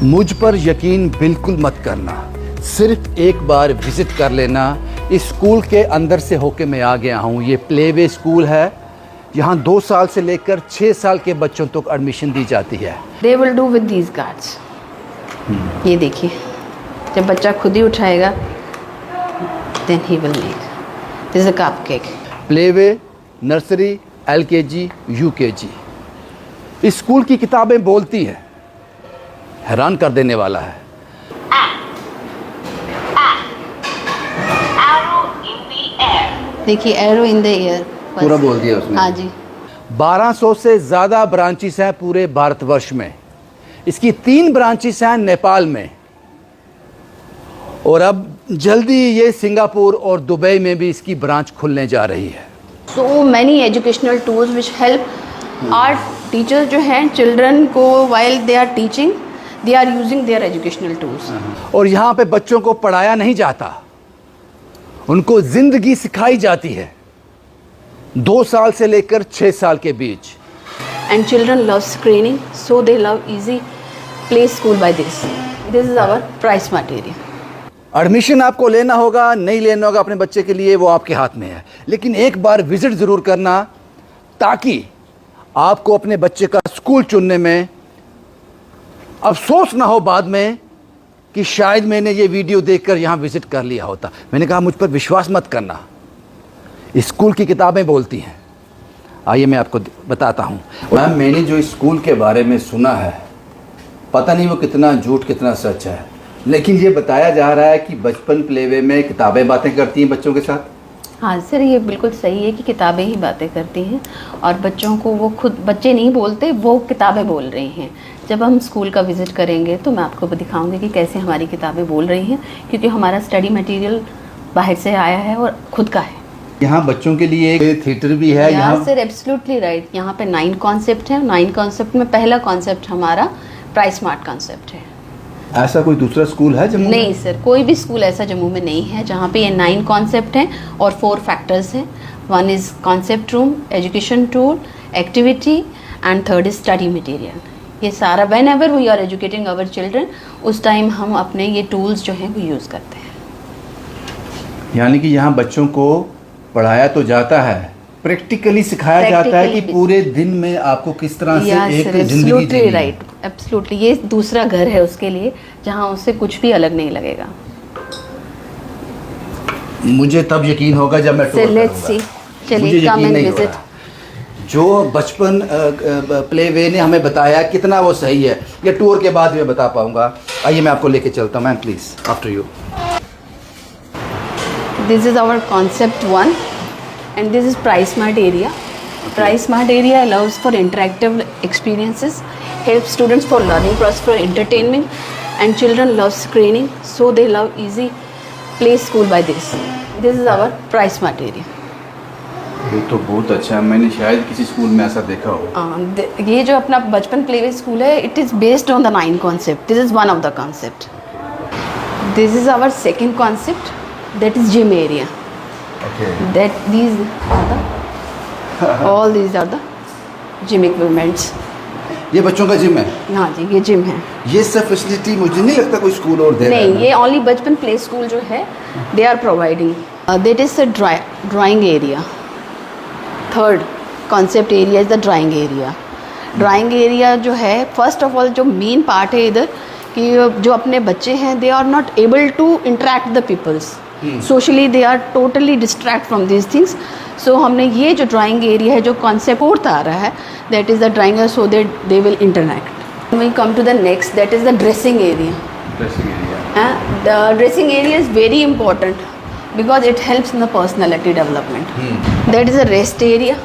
मुझ पर यकीन बिल्कुल मत करना, सिर्फ एक बार विजिट कर लेना। इस स्कूल के अंदर से होके मैं आ गया हूँ। ये प्लेवे स्कूल है, यहाँ 2 साल से लेकर 6 साल के बच्चों तक एडमिशन दी जाती है। They will do with these guards. ये देखिए, जब बच्चा खुद ही उठाएगा then he will make this a cupcake. Playway, nursery, LKG, UKG। इस स्कूल की किताबें बोलती हैं, हैरान कर देने वाला है। देखिए, एरो इन द एयर पूरा बोल दिया उसने। हाँ जी। 1200 से ज़्यादा ब्रांचेस हैं पूरे भारतवर्ष में। इसकी 3 ब्रांचेस हैं नेपाल में, और अब जल्दी ये सिंगापुर और दुबई में भी इसकी ब्रांच खुलने जा रही है। So many educational tools which help our teachers जो हैं चिल्ड्रन को while they are teaching they are using their educational tools। और यहाँ पे बच्चों को पढ़ाया नहीं जाता, उनको जिंदगी सिखाई जाती है, 2 साल से लेकर 6 साल के बीच। And children love screening, so they love easy play school by this। This is our price material। Admission आपको लेना होगा, नहीं लेना होगा अपने बच्चे के लिए, वो आपके हाथ में है। लेकिन एक बार विजिट ज़रूर करना, ताकि आपको अपने बच्चे का स्कूल चुनने में अफसोस ना हो बाद में कि शायद मैंने ये वीडियो देखकर यहाँ विजिट कर लिया होता। मैंने कहा मुझ पर विश्वास मत करना, इस स्कूल की किताबें बोलती हैं। आइए मैं आपको बताता हूँ। मैम, मैंने जो इस स्कूल के बारे में सुना है, पता नहीं वो कितना झूठ कितना सच है, लेकिन ये बताया जा रहा है कि बचपन प्लेवे में किताबें बातें करती हैं बच्चों के साथ। हाँ सर, ये बिल्कुल सही है कि किताबें ही बातें करती हैं, और बच्चों को वो खुद बच्चे नहीं बोलते, वो किताबें बोल रही हैं। जब हम स्कूल का विज़िट करेंगे तो मैं आपको दिखाऊंगी कि कैसे हमारी किताबें बोल रही हैं, क्योंकि हमारा स्टडी मटेरियल बाहर से आया है और खुद का है। यहाँ बच्चों के लिए एक थिएटर भी है। यहाँ सर एब्सोल्युटली राइट। यहाँ पे 9 कॉन्सेप्ट है। 9 कॉन्सेप्ट में पहला कॉन्सेप्ट हमारा प्राइस स्मार्ट कॉन्सेप्ट है। ऐसा कोई दूसरा स्कूल है जम्मू में? नहीं सर, कोई भी स्कूल ऐसा जम्मू में नहीं है जहाँ पे ये 9 कॉन्सेप्ट हैं और 4 फैक्टर्स हैं। 1 is concept room, education tool, activity, and 3rd is study material. ये सारा whenever we are educating our children, उस टाइम हम अपने ये टूल्स जो हैं वो यूज़ करते हैं। यानी कि यहाँ बच्चों को पढ़ाया तो जाता है, प्रैक्टिकली सिखाया जाता है कि पूरे दिन में आपको किस तरह से एक जिंदगी जीनी है। Right, absolutely. ये दूसरा घर है उसके लिए, जहाँ उससे कुछ भी अलग नहीं लगेगा। मुझे तब यकीन होगा जब मैं टूर करूंगा। चलिए, कम एंड विजिट। जो बचपन प्लेवे ने हमें बताया कितना वो सही है, ये टूर के बाद मैं बता पाऊंगा। आइए मैं आपको लेके चलता हूँ। Ma'am please, after you. This is our concept 1 and this is price smart area। Price smart area allows for interactive experiences, helps students for learning process, for entertainment, and children love screening, so they love easy play school by this। This is our price smart area। ये तो बहुत अच्छा है, मैंने शायद किसी school में ऐसा देखा हो। ये जो अपना बचपन प्लेवे स्कूल है, it is based on the 9 concept। This is one of the concept। This is our second concept, that is gym area। Okay। That these are the all these are the gym equipments। ये बच्चों का gym है? हाँ जी, ये gym है। ये सब facility मुझे नहीं लगता कोई स्कूल और दे रहा है। नहीं, ये ओनली बचपन प्ले स्कूल जो है they are providing. That is the drawing area. 3rd concept area is the drawing area. Drawing area जो है, फर्स्ट ऑफ ऑल जो मेन पार्ट है इधर, कि जो अपने बच्चे हैं they are not able to interact the peoples socially, they are totally distract from this things. So हमने ये जो ड्राइंग एरिया है, जो कॉन्सेप्ट 4th आ रहा है, that is the drawing, so that they will interact. We come to the next, that is the dressing area. The dressing area is very important because it helps in the personality development. That is a rest area.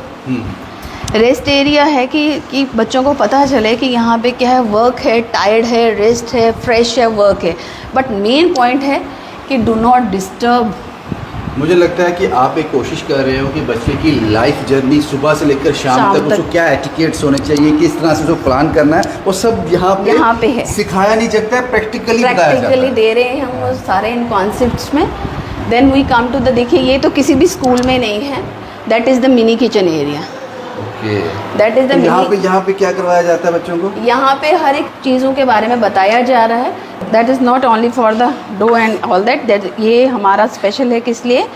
Rest area है कि बच्चों को पता चले कि यहाँ पे क्या है, वर्क है, टायर्ड है, रेस्ट है, फ्रेश है, वर्क है, बट मेन पॉइंट है कि डू नॉट डिस्टर्ब। मुझे लगता है कि आप एक कोशिश कर रहे हो कि बच्चे की लाइफ जर्नी सुबह से लेकर शाम तक उसको क्या एटिकेट्स होने चाहिए, किस तरह से उसको प्लान करना है, वो सब यहाँ पे है। सिखाया नहीं जाता है, प्रैक्टिकली दे रहे हैं हम वो सारे इन कॉन्सेप्ट्स में। Then we come to the, देखिए ये तो किसी भी स्कूल में नहीं है, that is the mini kitchen area. Okay. That is the यहाँ पे क्या करवाया जाता है बच्चों को? यहाँ पे हर एक चीज़ों के बारे में बताया जा रहा है। That is not only for the dough and all that ये हमारा स्पेशल है किस लिए?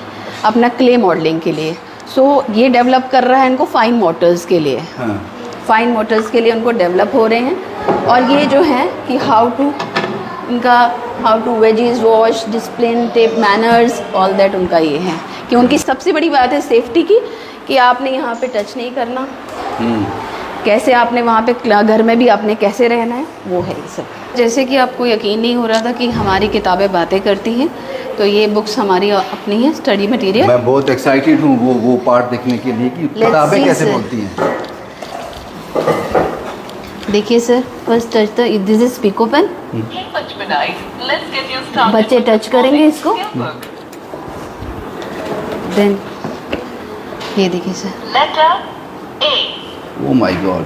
अपना क्ले मॉडलिंग के लिए। सो ये डेवलप कर रहा है इनको फाइन मोटर्स के लिए। हाँ। फाइन मोटर्स के लिए उनको डेवलप हो रहे हैं। और ये जो है कि how to veggies wash, discipline, tape manners, all that उनका ये है कि उनकी सबसे बड़ी बात है सेफ्टी की, कि आपने यहाँ पे टच नहीं करना, कैसे आपने वहाँ पे घर में भी आपने कैसे रहना है, वो है ये सब। जैसे कि आपको यकीन नहीं हो रहा था कि हमारी किताबें बातें करती हैं, तो ये बुक्स हमारी अपनी है, स्टडी मटेरियल। मैं बहुत एक्साइटेड हूँ वो पार्ट देखने के लिए कि किताबें कैसे बोलती हैं। देखिए sir, first touch the this is pico pen. बच्चे टच करेंगे इसको, देन ये देखिए sir, letter A. Oh my god.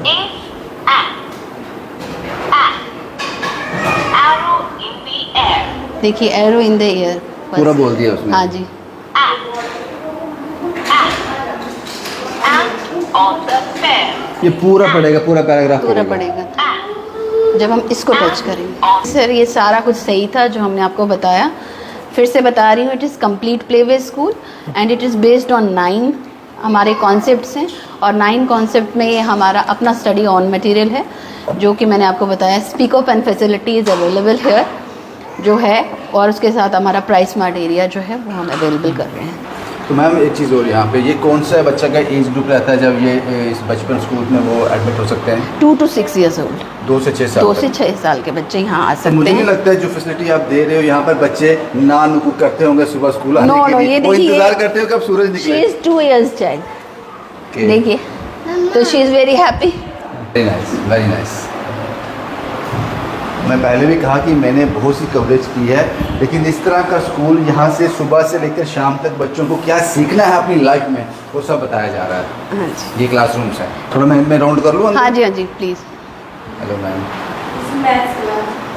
Arrow in the air. देखिए एरो इन द एयर, पूरा बोल दिया उसने। हाँ जी। And on the pear. ये पूरा पढ़ेगा, पूरा पैराग्राफ पूरा पड़ेगा जब हम इसको टच करेंगे। सर ये सारा कुछ सही था जो हमने आपको बताया। फिर से बता रही हूँ, it is complete playway school and it is based on 9 हमारे कॉन्सेप्ट्स हैं, और 9 कॉन्सेप्ट में ये हमारा अपना स्टडी ऑन मटेरियल है, जो कि मैंने आपको बताया। Speak up and facility is available hair जो है, और उसके साथ हमारा प्राइस स्मार्ट एरिया जो है वो हम अवेलेबल कर रहे हैं। तो मैम एक चीज़ और यहाँ पे, ये कौन सा बच्चा का एज ग्रुप रहता है जब ये इस बचपन स्कूल में वो एडमिट हो सकते हैं? 2 to 6 years old। 2 से 6 साल 2 से 6 साल के बच्चे यहाँ आ तो सकते मुझे नहीं हैं। लगता है जो फैसिलिटी आप दे रहे हो यहाँ पर बच्चे ना नुकु करते होंगे सुबह स्कूल आने No, के no, लिए। ये वो देखिए, इंतजार करते हो कब सूरज शी निकले। Is 2 years child. Okay. देखिए, तो she is very happy. Very nice, very nice. मैं पहले भी कहा कि मैंने बहुत सी कवरेज की है, लेकिन इस तरह का स्कूल यहाँ से सुबह से लेकर शाम तक बच्चों को क्या सीखना है अपनी लाइफ में, वो सब बताया जा रहा है। हाँ जी, ये क्लासरूम्स है। थोड़ा मैं राउंड कर लूँ? हाँ जी प्लीज़। Hello ma'am.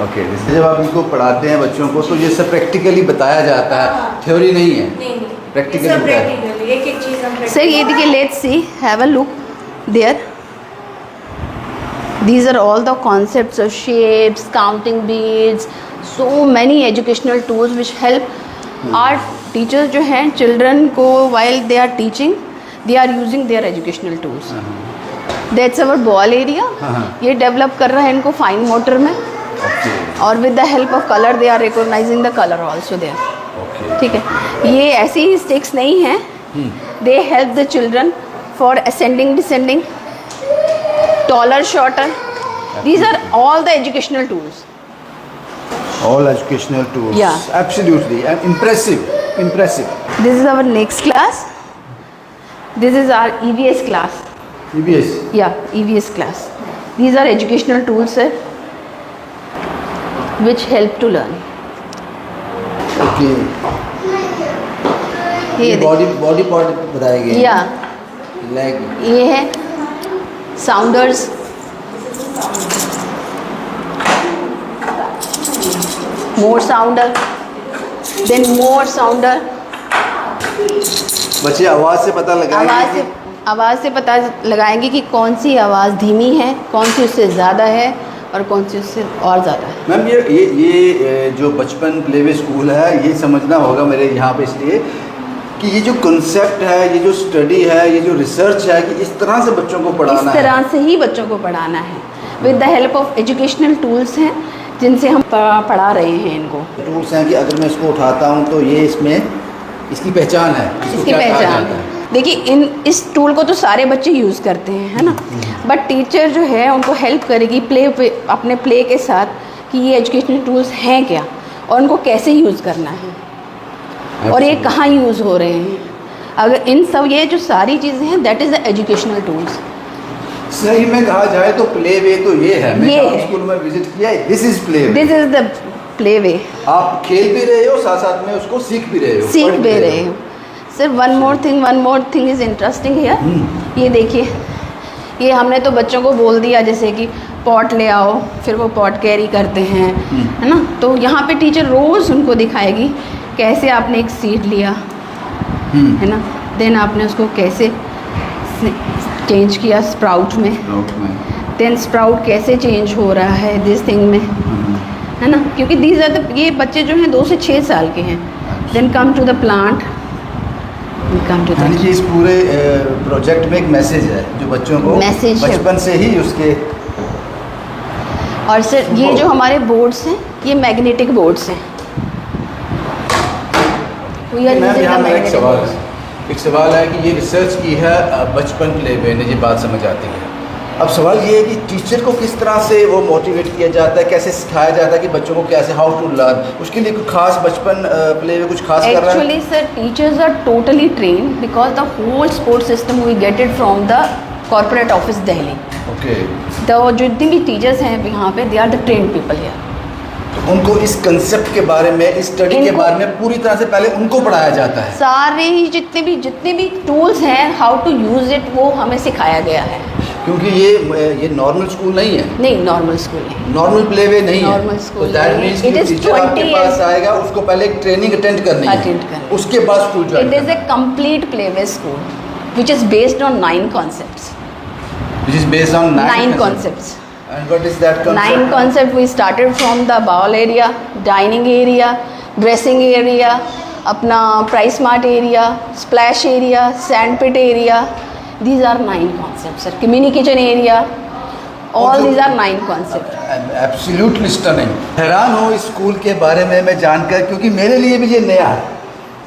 ओके, जैसे जब आप इनको पढ़ाते हैं बच्चों को, तो ये सब प्रैक्टिकली बताया जाता है, थ्योरी नहीं है, प्रैक्टिकली बताया। एक चीज़ हम सर ये देखिए, let's see, have a look there. These are all the concepts of shapes, counting beads, so many educational tools which help our teachers जो हैं children को while they are teaching, they are using their educational tools. That's our ball area. ये develop कर रहा है इनको fine motor में, और with the help of color they are recognizing the color also there. ठीक है, ये ऐसी ही sticks नहीं हैं, they help the children for ascending, descending, taller, shorter. These are all the educational tools. All educational tools. Yeah. Absolutely. And impressive. This is our next class. This is our EVS class. EVS. Yeah, EVS class. These are educational tools, sir, which help to learn. Okay. ये body part बताए गए। या leg. ये है sounders, मोर साउंडर, then मोर साउंडर। बच्चे आवाज़ से पता लगाएंगे। आवाज़ से पता लगाएंगे कि कौन सी आवाज़ धीमी है, कौन सी उससे ज़्यादा है, और कौन सी उससे और ज़्यादा है। मैम ये जो बचपन प्लेवे स्कूल है, ये समझना होगा मेरे यहाँ पे इसलिए कि ये जो कॉन्सेप्ट है, ये जो स्टडी है, ये जो रिसर्च है, कि इस तरह से बच्चों को पढ़ाना है। इस तरह से ही बच्चों को पढ़ाना है, with the help of educational tools हैं जिनसे हम पढ़ा रहे हैं इनको। टूल्स हैं कि अगर मैं इसको उठाता हूँ तो ये इसमें इसकी पहचान है, इसकी पहचान देखिए। इस टूल को तो सारे बच्चे यूज़ करते हैं, है ना, बट टीचर जो है उनको हेल्प करेगी अपने प्ले के साथ कि ये एजुकेशनल टूल्स हैं क्या, और उनको कैसे यूज़ करना है, और ये कहाँ यूज़ हो रहे हैं। अगर इन सब ये जो सारी चीज़ें हैं, that is the educational tools. सही में कहा जाए तो प्ले वे तो ये है। मैं ये टाउन है। स्कूल में विजिट किया है, this is play way. This is the play way. आप खेल भी रहे हो, साथ साथ में उसको सीख भी रहे हो, सीख पढ़ भी रहे हो। Sir one more thing is interesting here. ये देखिए, ये हमने तो बच्चों को बोल दिया जैसे कि पॉट ले आओ, फिर वो पॉट कैरी करते हैं, है ना। तो यहाँ पे टीचर रोज़ उनको दिखाएगी कैसे आपने एक सीड लिया, है ना, देन आपने उसको कैसे चेंज किया स्प्राउट में, देन स्प्राउट कैसे चेंज हो रहा है दिस थिंग में, है ना, क्योंकि दीज आर द, ये बच्चे जो हैं 2 से 6 साल के हैं। Then come to the plant, come to यानी कि इस पूरे प्रोजेक्ट में एक मैसेज है जो बच्चों को मैसेज है। बचपन से ही उसके। और सर ये जो हमारे बोर्ड्स हैं ये मैग्नेटिक बोर्ड्स हैं। We are मैम using यहाँ the मेरा magnetic एक सवाल है कि ये रिसर्च की है बचपन प्ले में, ये बात समझ आती है। अब सवाल ये है कि टीचर को किस तरह से वो मोटिवेट किया जाता है, कैसे सिखाया जाता है कि बच्चों को कैसे, हाउ टू लर्न, उसके लिए कुछ खास बचपन प्ले में कुछ खास कर रहा है? Actually, sir, teachers are totally trained because the whole sport system we get it from the corporate office Delhi. Okay, तो जो जितने भी टीचर्स हैं यहाँ पे, they are the trained people here. तो उनको इस कंसेप्ट के बारे में, इस स्टडी के इनको- बारे में पूरी तरह से पहले उनको पढ़ाया जाता है। सारे ही जितने भी टूल्स हैं, हाउ टू यूज़ इट, वो हमें सिखाया गया है। क्योंकि ये नॉर्मल स्कूल नहीं है, नहीं, नॉर्मल स्कूल नहीं। नॉर्मल प्ले वे नहीं है। Normal school तो दैट नहीं है। मीन्स It कि is टीचर आपके 20 पास years. आएगा, उसको पहले एक ट्रेनिंग अटेंड करनी Attend है, करनी। उसके बाद school join It is a complete play-way school, which is based on 9 concepts. which is based on 9 concepts. And what is that concept? 9 concept we started from the ball area, dining area, dressing area, अपना price mart area, splash area, sand pit area. These are 9 concepts, sir. Communication area. All these are 9 concepts. Absolutely stunning. हैरान हूँ इस school के बारे में मैं जानकर, क्योंकि मेरे लिए भी ये नया है।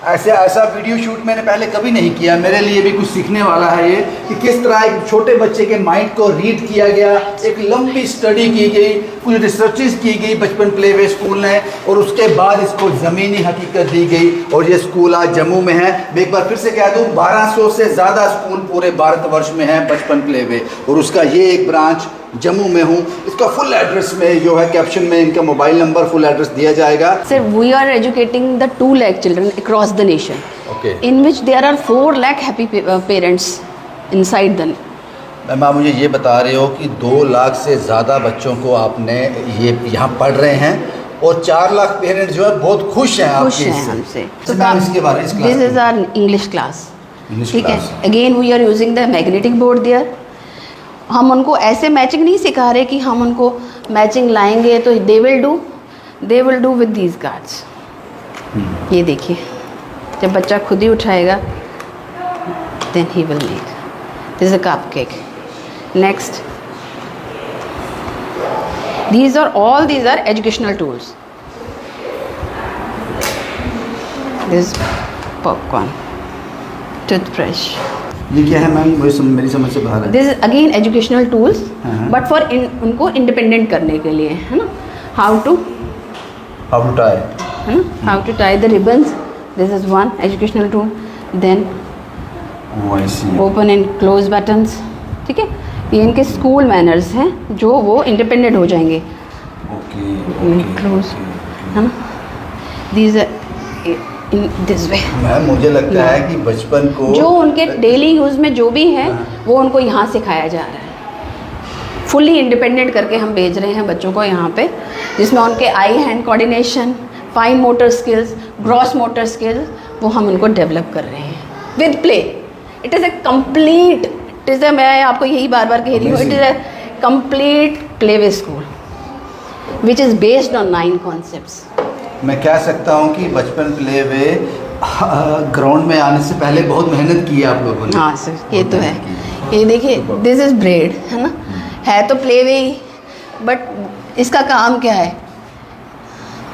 ऐसा वीडियो शूट मैंने पहले कभी नहीं किया। मेरे लिए भी कुछ सीखने वाला है ये, कि किस तरह एक छोटे बच्चे के माइंड को रीड किया गया, एक लंबी स्टडी की गई, कुछ रिसर्चेस की गई बचपन प्ले वे स्कूल ने, और उसके बाद इसको ज़मीनी हकीकत दी गई। और ये स्कूल आज जम्मू में है। मैं एक बार फिर से कह दूँ, 1200 से ज़्यादा स्कूल पूरे भारतवर्ष में हैं बचपन प्ले वे, और उसका ये एक ब्रांच जम्मू में हूँ। इसका फुल एड्रेस में जो है कैप्शन में इनका मोबाइल नंबर, फुल एड्रेस दिया जाएगा। Sir, we are educating the 2 lakh children across the nation, Okay. in which there are 4 lakh happy parents inside the. Ma'am आप मुझे ये बता रहे हो कि 2 लाख से ज़्यादा बच्चों को आपने ये यहाँ पढ़ रहे हैं, और 4 लाख पेरेंट्स जो है बहुत खुश हैं खुश आपके हैं इससे। हमसे। तो मैम इसके बारे में, इस क्लास दिस इज में- आवर इंग्लिश क्लास। English ठीक है, class. Again we are using the magnetic board there. हम उनको ऐसे मैचिंग नहीं सिखा रहे कि हम उनको मैचिंग लाएंगे तो they will do with these cards. ये देखिए, जब बच्चा खुद ही उठाएगा, then he will make this a cupcake. Next, these are educational tools. This popcorn, toothbrush. ये क्या है मैम, मुझे मेरी समझ से बाहर है। This is again educational tools, हाँ। but for उनको इंडिपेंडेंट करने के लिए, है ना, how to टाई, है ना, how to tie the ribbons. This is one educational tool. Then open and close buttons. ठीक है, ये इनके स्कूल मैनर्स हैं जो वो इंडिपेंडेंट हो जाएंगे। क्लोज, है ना, these are in this way. Ma'am मुझे लगता है कि बचपन को जो उनके डेली यूज़ में जो भी है वो उनको यहाँ सिखाया जा रहा है। फुली इंडिपेंडेंट करके हम भेज रहे हैं बच्चों को यहाँ पे, जिसमें उनके eye hand coordination, fine motor skills, gross motor skills, वो हम उनको डेवलप कर रहे हैं with play. It is a complete, it is a, मैं आपको यही बार बार कह रही हूँ, it is a complete play way school which is based on 9 concepts. मैं कह सकता हूँ कि बचपन प्ले वे ग्राउंड में आने से पहले बहुत मेहनत की है आप लोगों ने। हाँ सर, ये बहुत तो है। मेहनत की। ये देखिए, दिस इज़ ब्रेड, है ना, है तो प्ले वे ही, बट इसका काम क्या है,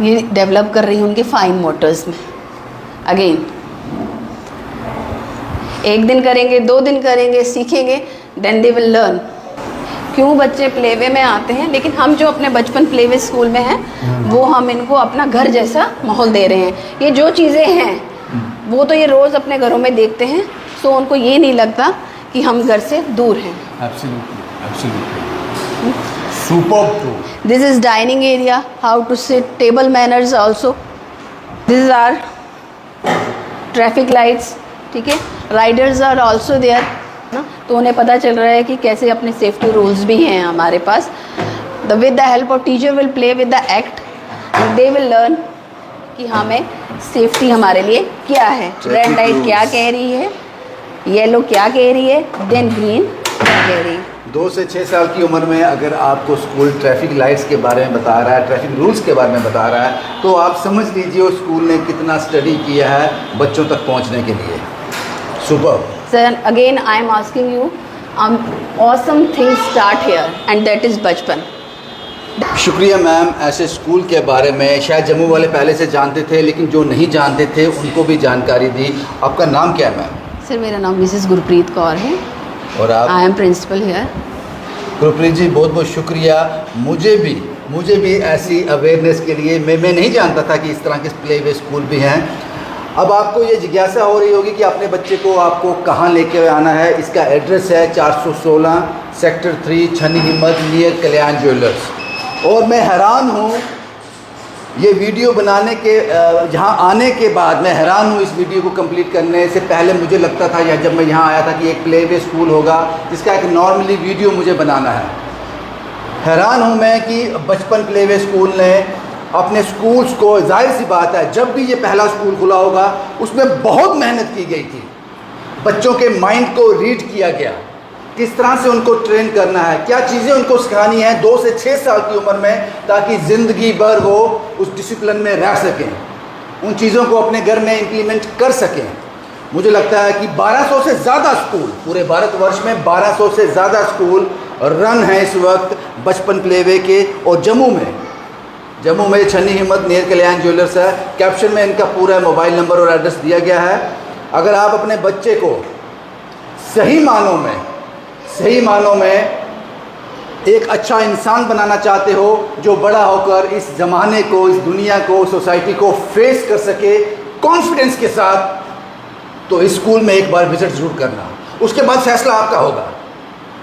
ये डेवलप कर रही हूँ उनके फाइन मोटर्स में। अगेन, 1 दिन करेंगे, 2 दिन करेंगे, सीखेंगे, देन दे विल लर्न। क्यों बच्चे प्लेवे में आते हैं, लेकिन हम जो अपने बचपन प्लेवे स्कूल में हैं वो हम इनको अपना घर जैसा माहौल दे रहे हैं। ये जो चीज़ें हैं वो तो ये रोज़ अपने घरों में देखते हैं, सो उनको ये नहीं लगता कि हम घर से दूर हैं। Superb too. This is dining area, how to sit, table manners also. This is our traffic lights, ठीक है, riders are also there, ना, तो उन्हें पता चल रहा है कि कैसे अपने सेफ्टी रूल्स भी हैं हमारे पास। With the help of teacher will play with the act and they will learn कि हमें सेफ्टी हमारे लिए क्या है, रेड लाइट क्या कह रही है, येलो क्या कह रही है, देन ग्रीन Very. 2 से 6 साल की उम्र में अगर आपको स्कूल ट्रैफिक लाइट्स के बारे में बता रहा है, ट्रैफिक रूल्स के बारे में बता रहा है, तो आप समझ लीजिए उस स्कूल ने कितना स्टडी किया है बच्चों तक पहुंचने के लिए। Super. So again, I am asking you, awesome things start here, and that is बचपन। शुक्रिया मैम, ऐसे स्कूल के बारे में शायद जम्मू वाले पहले से जानते थे, लेकिन जो नहीं जानते थे उनको भी जानकारी दी। आपका नाम क्या है मैम? सर मेरा नाम मिसेस गुरप्रीत कौर है। और आप? I am principal here. Gurpreet ji बहुत बहुत शुक्रिया। मुझे भी ऐसी अवेयरनेस के लिए मैं नहीं जानता था कि इस तरह के प्ले वे स्कूल भी हैं। अब आपको ये जिज्ञासा हो रही होगी कि अपने बच्चे को आपको कहाँ लेके आना है। इसका एड्रेस है 416 सेक्टर 3 छन्नी हिम्मत नियर कल्याण ज्वेलर्स। और मैं हैरान हूँ ये वीडियो बनाने के यहाँ आने के बाद मैं हैरान हूँ। इस वीडियो को कंप्लीट करने से पहले मुझे लगता था या जब मैं यहाँ आया था कि एक प्ले वे स्कूल होगा जिसका एक नॉर्मली वीडियो मुझे बनाना है। हैरान हूँ मैं कि बचपन प्ले वे स्कूल ने अपने स्कूल्स को, जाहिर सी बात है जब भी ये पहला स्कूल खुला होगा उसमें बहुत मेहनत की गई थी। बच्चों के माइंड को रीड किया गया, किस तरह से उनको ट्रेन करना है, क्या चीज़ें उनको सिखानी है 2 से 6 साल की उम्र में, ताकि ज़िंदगी भर वो उस डिसिप्लिन में रह सकें, उन चीज़ों को अपने घर में इम्प्लीमेंट कर सकें। मुझे लगता है कि 1200 से ज़्यादा स्कूल पूरे भारतवर्ष में 1200 से ज़्यादा स्कूल रन हैं इस वक्त बचपन प्लेवे के। और जम्मू में छन्नी हिम्मत नियर कल्याण ज्वेलर्स है। कैप्शन में इनका पूरा मोबाइल नंबर और एड्रेस दिया गया है। अगर आप अपने बच्चे को सही मानों में एक अच्छा इंसान बनाना चाहते हो जो बड़ा होकर इस ज़माने को, इस दुनिया को, सोसाइटी को फेस कर सके कॉन्फिडेंस के साथ, तो इस स्कूल में एक बार विजिट ज़रूर करना। उसके बाद फैसला आपका होगा,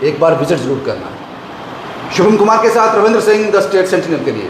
एक बार विजिट ज़रूर करना। शुभम कुमार के साथ Ravindra Singh, the state sentinel के लिए।